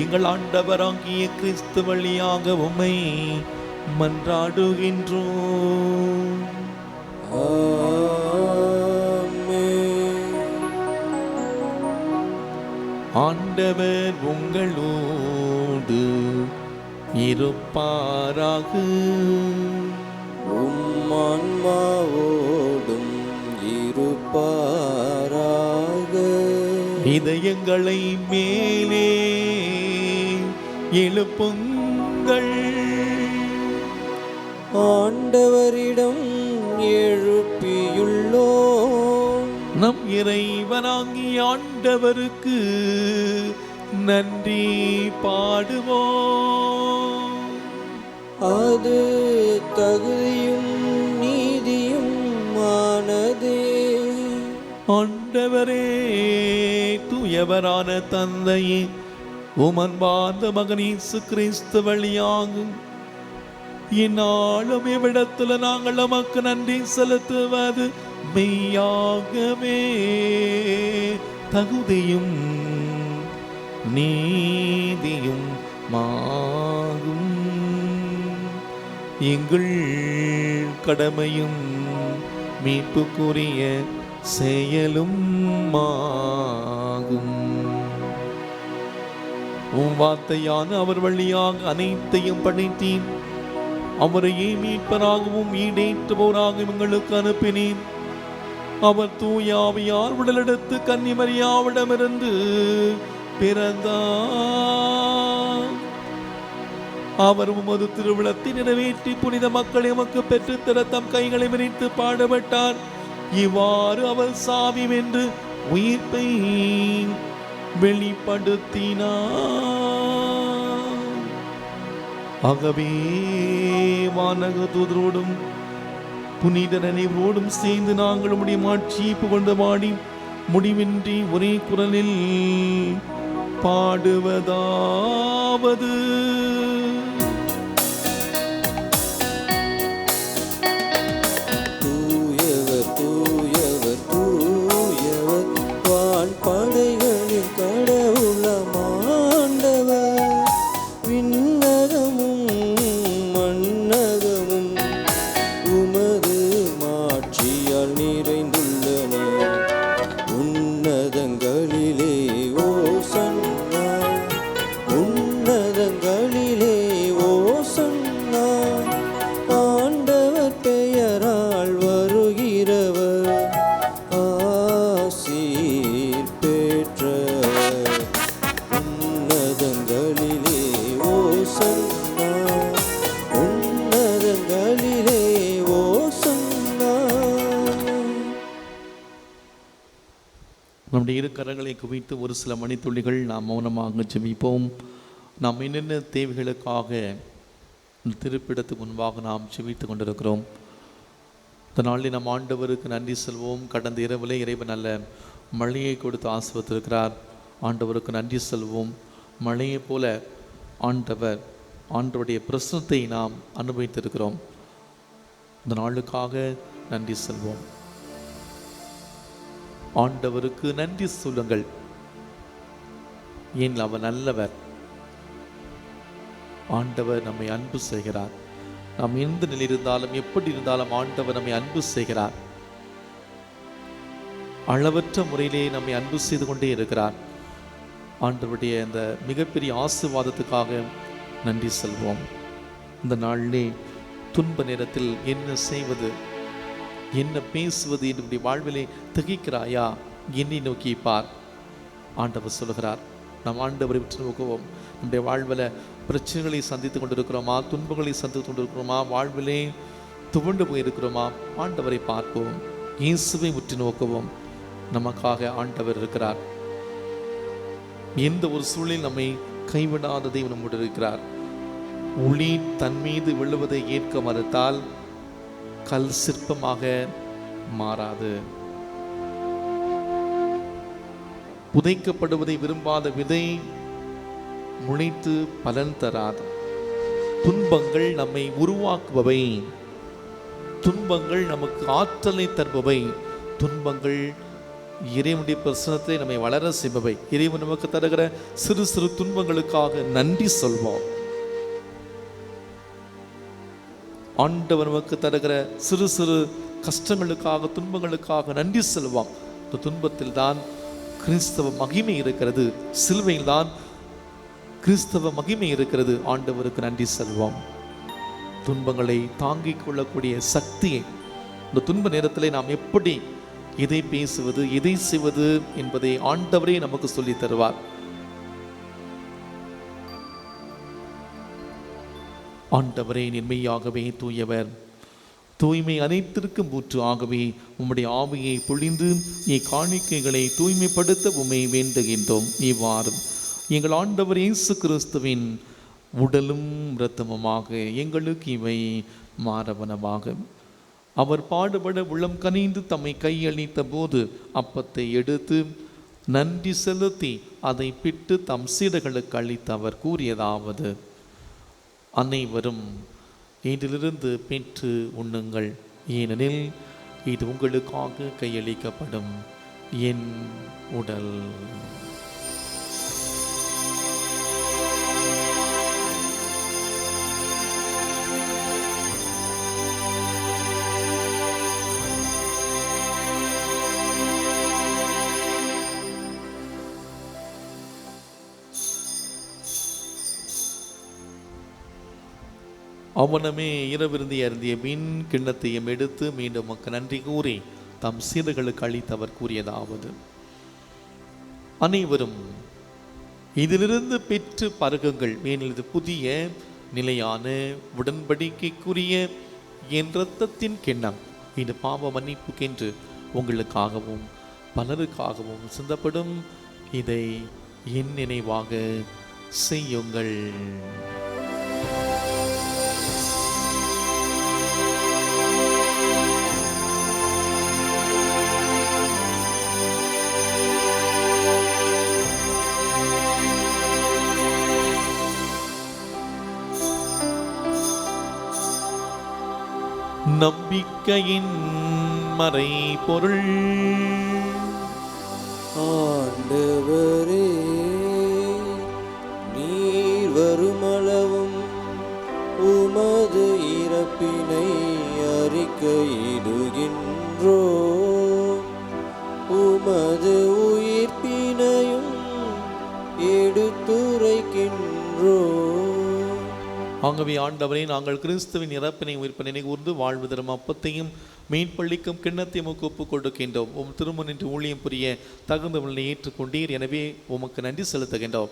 எங்கள் ஆண்டவராகிய கிறிஸ்து வழியாக உம்மை மன்றாடுகின்றோம். ஆமென். ஆண்டவர் உங்களோடு இருப்பாராக. உம் ஆன்மாவோடும் இருப்பாராக. இதயங்களை மேலே எழுப்புங்கள். ஆண்டவரிடம் எழுப்பியுள்ளோம். நம் இறைவனாகிய ஆண்டவருக்கு நன்றி பாடுவோம். அது தகுதியும் நீதியும் ஆனதே. ஆண்டவரே, தூயவரான தந்தையே, உமன்பார்ந்த மகன் இயேசு கிறிஸ்து வழியாகும் இந்நாளும் இவ்விடத்தில் நாங்கள் நமக்கு நன்றி செலுத்துவது மெய்யாகவே தகுதியும் நீதியும் மாகும். எங்கள் கடமையும் மீட்புக்குரிய செயலும் ஆகும். உம் வார்த்தையான அவர் வழியாக அனைத்தையும் படைத்தீர். அவரையே மீட்பராகவும் ஈடேற்றுபவராகவும் எங்களுக்கு அனுப்பினீர். அவர் தூய ஆவியார் உடலெடுத்து கன்னிமரியாவிடமிருந்து பிறந்தார். அவர் உமது திருவிழத்தை நிறைவேற்றி புனித மக்களை எமக்கு பெற்று தர தம் கைகளை விரித்து பாடுபட்டார். இவ்வாறு அவர் சாவி வென்று உயிர்ப்பை வெளிப்படுத்தினார். ஆகவே வானக தூதரோடும் புனித நினைவோடும் சேர்ந்து நாங்கள் உம்முடைய மாட்சியை புகழ்ந்து பாடி முடிவின்றி ஒரே குரலில் பாடுவதாவது: தூயவர் தூயவர் தூயவர், வான்படைகளின் கடவுளம் ஆண்டவர். விண்ணகமும் மண்ணகமும் உமது மாட்சியால் நிறைந்துள்ளன. உன்னதங்களிலே ஓசன்னா, உன்னதங்களிலே ஓசன்னா. ஆண்டவர் பெயரால் வருகிறவர் ஆசீர் பெற்றவர். உன்னதங்களிலே ஓசன்னா, உன்னதங்களிலே ஓசன்னா. நம்முடைய இரு கரங்களை குவித்து ஒரு சில மணித்துளிகள் நாம் மௌனமாக ஜெபிப்போம். நாம் என்னென்ன தேவைகளுக்காக இந்த திருப்பிடத்துக்கு முன்பாக நாம் ஜெபித்து கொண்டிருக்கிறோம். இந்த நாளில் நம் ஆண்டவருக்கு நன்றி செல்வோம். கடந்த இரவிலே இறைவன் நல்ல மழையை கொடுத்து ஆசீர்வதித்திருக்கிறார். ஆண்டவருக்கு நன்றி செல்வோம். மழையை போல ஆண்டவருடைய பிரசனத்தை நாம் அனுபவித்திருக்கிறோம். இந்த நாளுக்காக நன்றி செல்வோம். ஆண்டவருக்கு நன்றி சொல்லுங்கள். ஏன் அவர் நல்லவர். ஆண்டவர் நம்மை அன்பு செய்கிறார். நாம் எந்த நிலையில் இருந்தாலும் எப்படி இருந்தாலும் ஆண்டவர் நம்மை அன்பு செய்கிறார். அளவற்ற முறையிலே நம்மை அன்பு செய்து கொண்டே இருக்கிறார். ஆண்டவருடைய இந்த மிகப்பெரிய ஆசீர்வாதத்துக்காக நன்றி செல்வோம். இந்த நாளிலே துன்ப நேரத்தில் என்ன செய்வது, என்ன பேசுவது என்று வாழ்விலே திகைக்கிறாயா? என்னை நோக்கி பார். ஆண்டவர் சொல்கிறார், நம் ஆண்டவரை விட்டு நோக்குவோம். நம்முடைய வாழ்வில் பிரச்சனைகளை சந்தித்து கொண்டிருக்கிறோமா, துன்பங்களை சந்தித்து கொண்டிருக்கிறோமா, வாழ்விலே துவண்டு போயிருக்கிறோமா? ஆண்டவரை பார்ப்போம். இயேசுவை உற்று நோக்குவோம். நமக்காக ஆண்டவர் இருக்கிறார். எந்த ஒரு சூழலில் நம்மை கைவிடாத தெய்வம் நம்முடன் இருக்கிறார். ஒளி தன் மீது விழுவதை ஏற்க மறுத்தால் கல் சிற்பமாக மாறாது. புதைக்கப்படுவதை விரும்பாத விதை முளைத்து பலன் தராது. துன்பங்கள் நம்மை உருவாக்குபவை. துன்பங்கள் நமக்கு ஆற்றலை தருபவை. துன்பங்கள் இறைவனுடைய பிரசனத்தை நம்மை வளர செய்பவை. இறைவன் நமக்கு தருகிற சிறு சிறு துன்பங்களுக்காக நன்றி சொல்வோம். ஆண்டவர் நமக்கு தருகிற சிறு சிறு கஷ்டங்களுக்காக, துன்பங்களுக்காக நன்றி செல்வோம். இந்த துன்பத்தில் தான் கிறிஸ்தவ மகிமை இருக்கிறது. சிலுவையில் தான் கிறிஸ்தவ மகிமை இருக்கிறது. ஆண்டவருக்கு நன்றி செல்வோம். துன்பங்களை தாங்கிக் கொள்ளக்கூடிய சக்தியை இந்த துன்ப நேரத்தில் நாம் எப்படி எதை பேசுவது, எதை செய்வது என்பதை ஆண்டவரே நமக்கு சொல்லி தருவார். ஆண்டவரே நிர்மையாகவே தூயவர், தூய்மை அனைத்திற்கும் ஊற்று. ஆகவே உம்முடைய ஆவியை பொழிந்து காணிக்கைகளை தூய்மைப்படுத்த உம்மை வேண்டுகின்றோம். இவ்வாறு எங்கள் ஆண்டவர் இயேசு கிறிஸ்துவின் உடலும் இரத்தமுமாக எங்களுக்கு இவை மாறவனமாக. அவர் பாடுபட உள்ளம் கனிந்து தம்மை கையளித்த போது அப்பத்தை எடுத்து நன்றி செலுத்தி அதை பிட்டு தம் சீடர்களுக்கு அளித்து அவர் கூறியதாவது: அனைவரும் இதிலிருந்து பெற்று உண்ணுங்கள், ஏனெனில் இது உங்களுக்காக கையளிக்கப்படும் என் உடல். அவனமே இரவிருந்தி அருந்திய பின் கிண்ணத்தையும் எடுத்து மீண்டும் மக்கள் நன்றி கூறி தம் சீடர்களுக்கு அளித்தவர் கூறியதாவது: அனைவரும் இதிலிருந்து பெற்று பருகுங்கள், ஏனெனில் இது புதிய நிலையான உடன்படிக்கைக்குரிய என் இரத்தத்தின் கிண்ணம். இது பாவ மன்னிப்புக்கென்று உங்களுக்காகவும் பலருக்காகவும் சிந்தப்படும். இதை என் நினைவாக செய்யுங்கள். நம்பிக்கையின் மறை பொருள். ஆண்டவரே, நீர் வருமளவும் உமது இறப்பினை அறிக்கையிடுகின்றோ, உமது உயிர்ப்பினையும் எடுத்துரைக்கின்றோ. ஆகவே ஆண்டவரே, நாங்கள் கிறிஸ்துவின் இறப்பினை உயிர்ப்பினை கூர்ந்து வாழ்வு தரும் அப்பத்தையும் மீன்பள்ளிக்கும் கிண்ணத்தையும் உமக்கு ஒப்புக் கொடுக்கின்றோம். உம் திருமுன்னின்று ஊழியம் புரிய தகுந்தவர்களை ஏற்றுக்கொண்டீர். எனவே உமக்கு நன்றி செலுத்துகின்றோம்.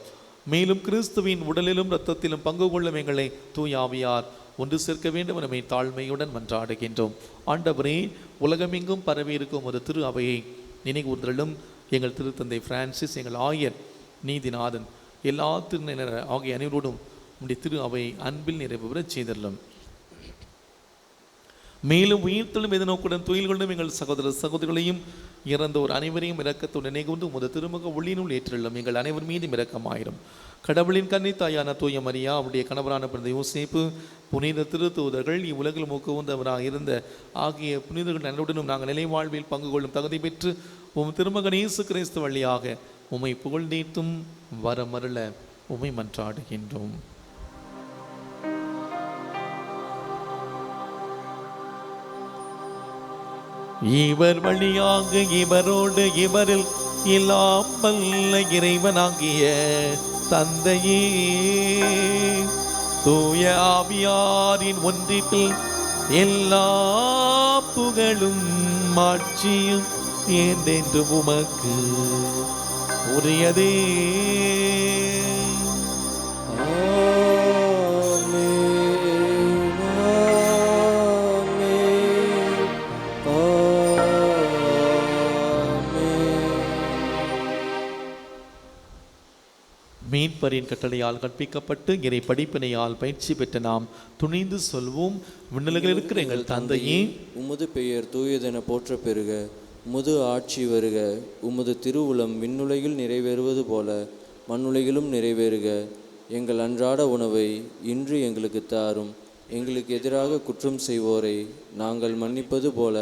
மேலும் கிறிஸ்துவின் உடலிலும் இரத்தத்திலும் பங்கு கொள்ளும் எங்களை தூய ஆவியார் ஒன்று சேர்க்க வேண்டும் என தாழ்மையுடன் மன்றாடுகின்றோம். ஆண்டவரே, உலகமெங்கும் பரவி இருக்கும் ஒரு திரு அவையை நினைகூர்ந்தலும் எங்கள் திருத்தந்தை பிரான்சிஸ், எங்கள் ஆயர் நீதிநாதன், எல்லா திருநிலையினர் ஆகிய அனைவரோடும் உடைய திரு அவை அன்பில் நிறைவு பெறச் செய்தல்லும். மேலும் உயிர்த்தலும் எதிர்நோக்குடன் துயில் கொண்டும் எங்கள் சகோதர சகோதரிகளையும் இறந்தோர் அனைவரையும் இரக்கத்துடன் நினைகொண்டு உமது திருமுக ஒளியினுள் ஏற்றலும் எங்கள் அனைவர் மீதும் இரக்கமாயிரும். கடவுளின் கன்னி தாயான தூய மரியா, அவருடைய கணவரான பிறந்த யோசேப்பு, புனித திருத்தூதர்கள், இவ்வுலகில் முகவுந்தவராக இருந்த ஆகிய புனிதர்கள் அனைவருடனும் நாங்கள் நிலை வாழ்வில் பங்கு கொள்ளும் தகுதி பெற்று உம் திருமகன் இயேசு கிறிஸ்து வழியாக உம்மை புகழ்ந்தேத்தும் வரமருள உம்மை மன்றாடுகின்றோம். இவர் வழியாக இவரோடு இவரில் எல்லாம் வல்ல இறைவனாகிய தந்தையே, தூய ஆவியாரின் ஒன்றிப்பில் எல்லா புகழும் மாட்சியும் என்றென்று உமக்கு உரியதே. மீட்பரின் கட்டளையால் கற்பிக்கப்பட்டு இறை படிப்பினையால் பயிற்சி பெற்ற நாம் துணிந்து சொல்வோம். விண்ணுலகில் இருக்கிற எங்கள் தந்தையே, உமது பெயர் தூயதென போற்ற பெறுக. உமது ஆட்சி வருக. உமது திருவுளம் விண்ணுலகில் நிறைவேறுவது போல மண்ணுலகிலும் நிறைவேறுக. எங்கள் அன்றாட உணவை இன்று எங்களுக்கு தாரும். எங்களுக்கு எதிராக குற்றம் செய்வோரை நாங்கள் மன்னிப்பது போல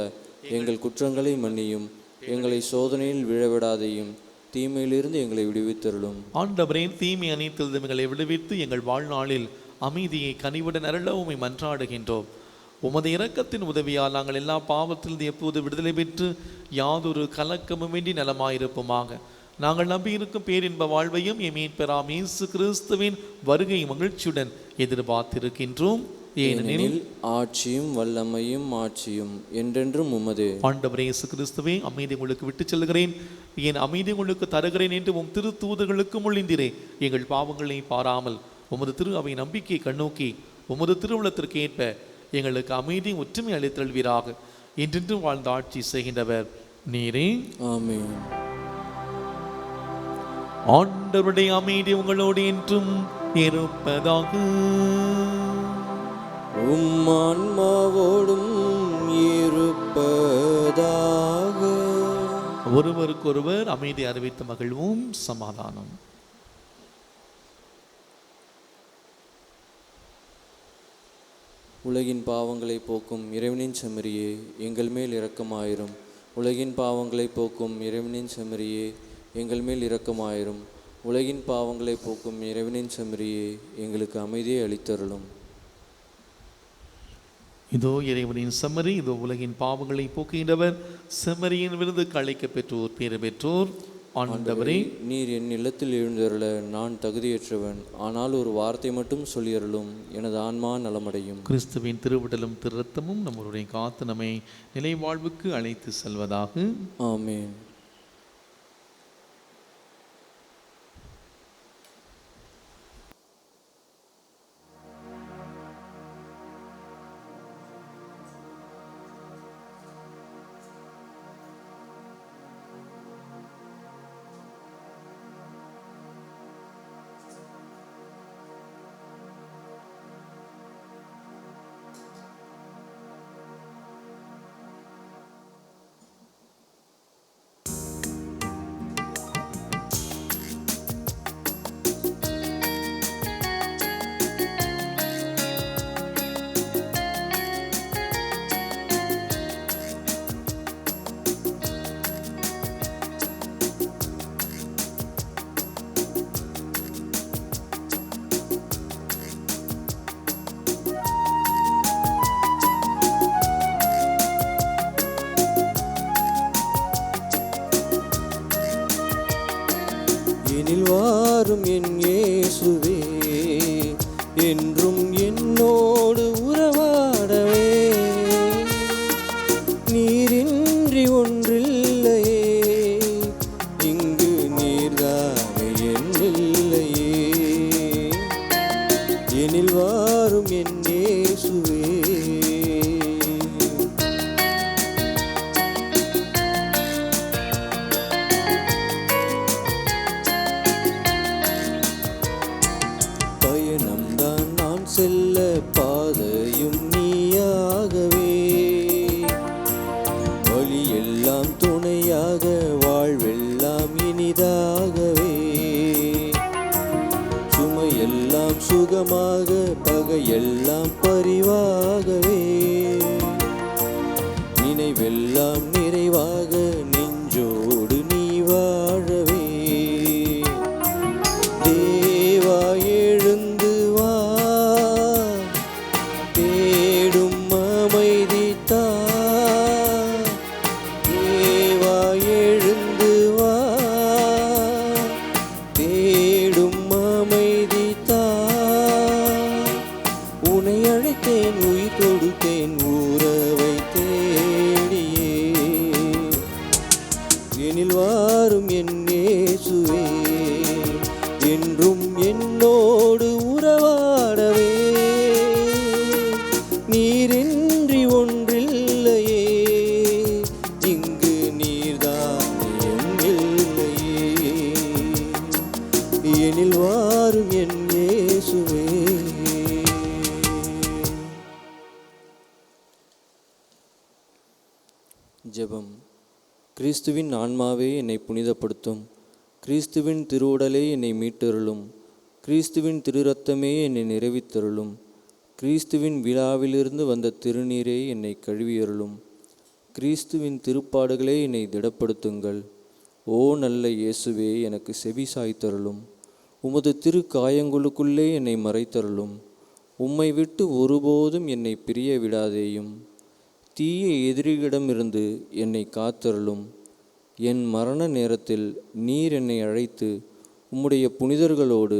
எங்கள் குற்றங்களை மன்னியும். எங்களை சோதனையில் விழவிடாதையும் தீமையிலிருந்து எங்களை விடுவித்தருளும். ஆண்டவரே, தீமை அனைத்திலிருந்து எங்களை விடுவித்து எங்கள் வாழ்நாளில் அமைதியை கனிவுடன் அருள உம்மை மன்றாடுகின்றோம். உமது இரக்கத்தின் உதவியால் நாங்கள் எல்லா பாவத்திலிருந்து எப்போது விடுதலை பெற்று யாதொரு கலக்கமுமின்றி நலமாயிருப்போமாக. நாங்கள் நம்பியிருக்கும் பேரின்ப வாழ்வையும் மீட்பராம் இயேசு கிறிஸ்துவின் வருகை மகிழ்ச்சியுடன் எதிர்பார்த்திருக்கின்றோம். ஏனெனில் ஆட்சியும் வல்லமையும் மாட்சியும் என்றென்றும் உமதே. ஆண்டவரே இயேசு கிறிஸ்துவே, அமைதி உங்களுக்கு விட்டுச் செல்கிறேன், என் அமைதி உங்களுக்கு தருகிறேன் என்று உம் திரு தூதர்களுக்கு மொழிந்தீரே. எங்கள் பாவங்களை பாராமல் உமது திரு அவை நம்பிக்கை கண்ணோக்கி உமது திருவுளத்திற்கு ஏற்ப எங்களுக்கு அமைதி ஒற்றுமை அளித்தல்வீராக. என்றென்றும் வாழ்ந்த ஆட்சி செய்கின்றவர் நீரே. ஆமென். ஆண்டவருடைய அமைதி உங்களோடு என்றும் இருப்பதாக. உம் ஆன்மாவோடும் இருப்பதாக. ஒருவருக்கொருவர் அமைதி அறிவித்து மகிழ்வும். சமாதானம். உலகின் பாவங்களை போக்கும் இறைவனின் செம்மறியே, எங்கள் மேல் இரக்கமாயிரும். உலகின் பாவங்களை போக்கும் இறைவனின் செம்மறியே, எங்கள் மேல் இரக்கமாயிரும். உலகின் பாவங்களை போக்கும் இறைவனின் செம்மறியே, எங்களுக்கு அமைதியை அளித்தருளும். இதோ இறைவனின் செம்மறி, இதோ உலகின் பாவங்களை போக்குகின்றவர். செம்மறியின் விருது அழைக்க பெற்றோர் பேறு பெற்றோர். ஆண்டவரே, நீர் என் இல்லத்தில் எழுந்தருள நான் தகுதியற்றவன். ஆனால் ஒரு வார்த்தை மட்டும் சொல்லியருளும், எனது ஆன்மா நலமடையும். கிறிஸ்துவின் திருவிடலும் திருரத்தமும் நம்மளுடைய காத்து நம்மை நிலை வாழ்வுக்கு அழைத்து செல்வதாக. ஆமென். எனில் வாரும் என் இயேசுவே, என்றும் என்னோடு உறவாடவே. நீரின்றி ஒன்றில்லையே, இங்கு நீர்தானே என்னில்லையே. எனில் வாரும் என் இயேசுவே. பயணம்தான் நான் செல்ல பாதையும் நீயாகவே, வழியெல்லாம் துணையாக வாழ்வெல்லாம் இனிதாகவே. சுமையெல்லாம் சுகமாக பகையெல்லாம் பரிவாகவே, நினைவெல்லாம் நிறைவாக நெஞ்சோடு நீ வாழவே. தேவா எழுந்து வா, தேடும் அமைதி தா. தேவா எழுந்து வா, தேடும் அமைதி தா. உன்னை அழைத்தேன், உயிர் கொடுத்தேன், உறவை தேடியே. எனில் வாரும் என் இயேசுவே, என்றும் என்னோடு உறவாடவே. நீரின்றி ஒன்றில்லையே, இங்கு நீர்தானே என்னில்லையே. எனில் வாரும் என் இயேசுவே. ஜெபம். கிறிஸ்துவின் ஆன்மாவே என்னை புனிதப்படுத்தும், கிறிஸ்துவின் திருவுடலே என்னை மீட்டருளும், கிறிஸ்துவின் திருரத்தமே என்னை நிறைவித்தருளும், கிறிஸ்துவின் விழாவிலிருந்து வந்த திருநீரே என்னை கழுவியருளும், கிறிஸ்துவின் திருப்பாடுகளே என்னை திடப்படுத்துங்கள். ஓ நல்ல இயேசுவே, எனக்கு செவி சாய்த்தருளும், உமது திரு காயங்களுக்குள்ளே என்னை மறைத்தருளும், உம்மை விட்டு ஒருபோதும் என்னை பிரிய விடாதேயும். தீய எதிரிகளிடமிருந்து என்னை காத்தருளும். என் மரண நேரத்தில் நீர் என்னை அழைத்து உம்முடைய புனிதர்களோடு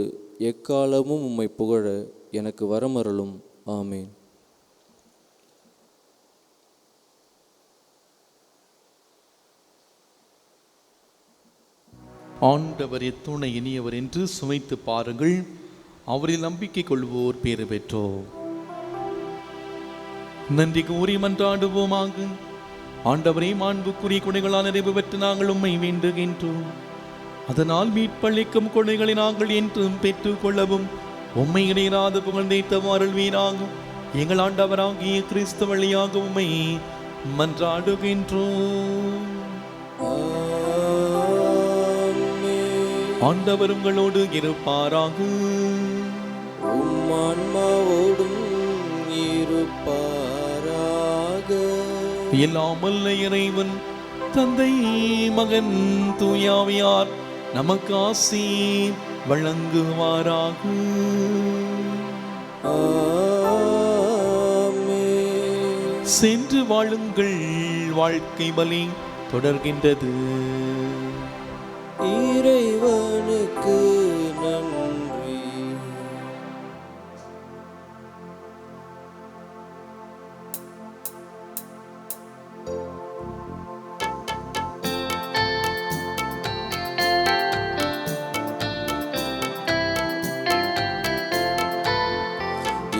எக்காலமும் உம்மை புகழ எனக்கு வரமருளும். ஆமேன். ஆண்டவர் எத்துணை இனியவர் என்று சுவைத்து பாருங்கள். அவரில் நம்பிக்கை கொள்வோர் பேறு பெற்றோர். நன்றி கூறி மன்றாடுவோமாக. ஆண்டவரே, மாண்புக்குரிய கொடைகளால் நிறைவு பெற்று நாங்கள் உம்மை வேண்டுகின்றோம். அதனால் மீட்பளிக்கும் கொடைகளை நாங்கள் என்றும் பெற்றுக் கொள்ளவும் உம்மை இணையாத புகழ்ந்தேத்தவாறல் வீராக எங்கள் ஆண்டவராகிய கிறிஸ்து வழியாக உம்மை மன்றாடுகின்றோம். ஆண்டவர் உங்களோடு இருப்பாராக. உம் ஆன்மாவோடும் இருப்பாராக. எல்லாம் வல்ல இறைவன் தந்தை, மகன், தூயாவியார் நமக்கு ஆசி வழங்குவாராக. சென்று வாழுங்கள், வாழ்க்கை பலி தொடர்கின்றது. இறைவனுக்கு நன்றி.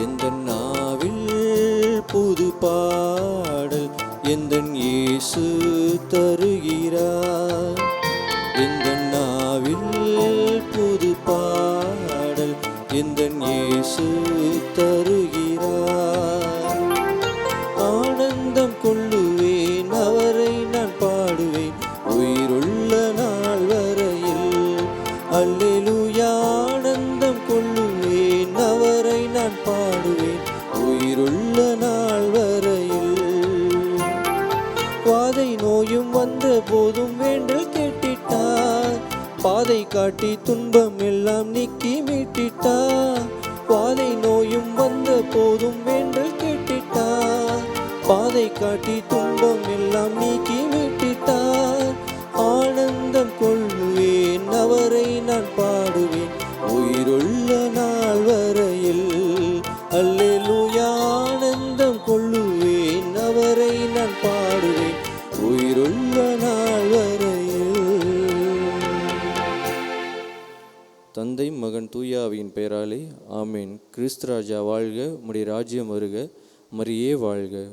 எந்தன் நாவில் புது பாடல் எந்தன் இயேசு தருகிறார். எந்தன் நாவில் புது பாடல் எந்தன் இயேசு தருகிறார். ஆனந்தம் கொள்ளுவேன், அவரை நான் பாடுவேன் உயிருள்ள நாள் வரையில். அல்லேலூயா. ஆனந்தம் கொள்ளுவேன், அவரை நான் பாடுவேன் உயிருள்ள நாள் வரையில். வாதை நோயும் வந்த போதும் வேண்டல் கேட்டிட்டார், பாதை காட்டி துன்பம் எல்லாம் நீக்கி மீட்டிட்டார். வாதை நோயும் வந்த போதும் வேண்டல் கேட்டிட்டார், பாதை காட்டி துன்பம் எல்லாம் நீக்கி மீட்டிட்டார். ஆனந்தம் கொள்ளுவேன், அவரை நான் நான் பாடுவேன் உயிருள்ள நாள் வரையில். தந்தை மகன் தூயாவியின் பெயராலே ஆமேன். கிறிஸ்து ராஜா வாழ்க, உம்முடைய ராஜ்யம் வருக, மரியே வாழ்க.